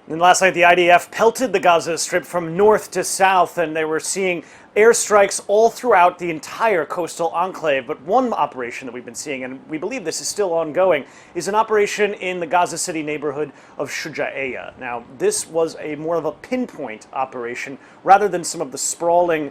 And last night, the IDF pelted the Gaza Strip from north to south, and they were seeing airstrikes all throughout the entire coastal enclave. But one operation that we've been seeing, and we believe this is still ongoing, is an operation in the Gaza City neighborhood of Shuja'iyya. Now, this was more of a pinpoint operation rather than some of the sprawling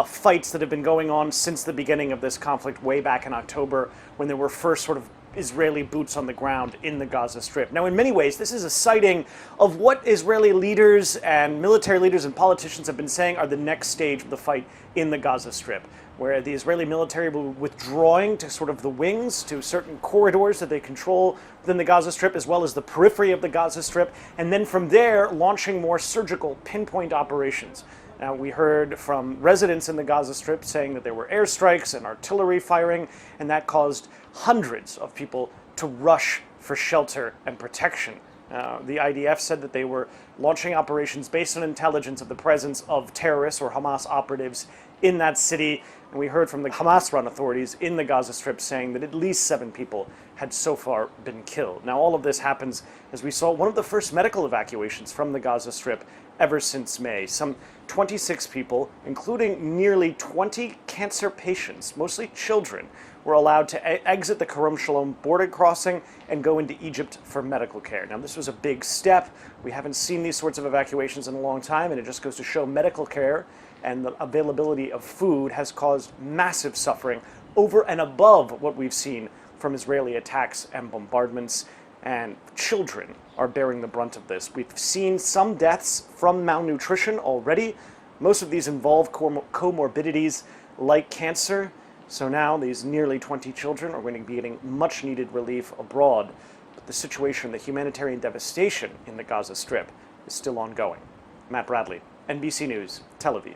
fights that have been going on since the beginning of this conflict way back in October, when there were first sort of Israeli boots on the ground in the Gaza Strip. Now, in many ways, this is a sighting of what Israeli leaders and military leaders and politicians have been saying are the next stage of the fight in the Gaza Strip, where the Israeli military will be withdrawing to sort of the wings, to certain corridors that they control within the Gaza Strip, as well as the periphery of the Gaza Strip, and then from there, launching more surgical pinpoint operations. Now, we heard from residents in the Gaza Strip saying that there were airstrikes and artillery firing, and that caused hundreds of people to rush for shelter and protection. The IDF said that they were launching operations based on intelligence of the presence of terrorists or Hamas operatives in that city. And we heard from the Hamas-run authorities in the Gaza Strip saying that at least 7 people had so far been killed. Now, all of this happens as we saw one of the first medical evacuations from the Gaza Strip ever since May. Some 26 people, including nearly 20 cancer patients, mostly children, were allowed to exit the Kerem Shalom border crossing and go into Egypt for medical care. Now, this was a big step. We haven't seen these sorts of evacuations in a long time, and it just goes to show medical care and the availability of food has caused massive suffering over and above what we've seen from Israeli attacks and bombardments, and children are bearing the brunt of this. We've seen some deaths from malnutrition already. Most of these involve comorbidities like cancer. So now these nearly 20 children are going to be getting much needed relief abroad. But the situation, the humanitarian devastation in the Gaza Strip is still ongoing. Matt Bradley, NBC News, Tel Aviv.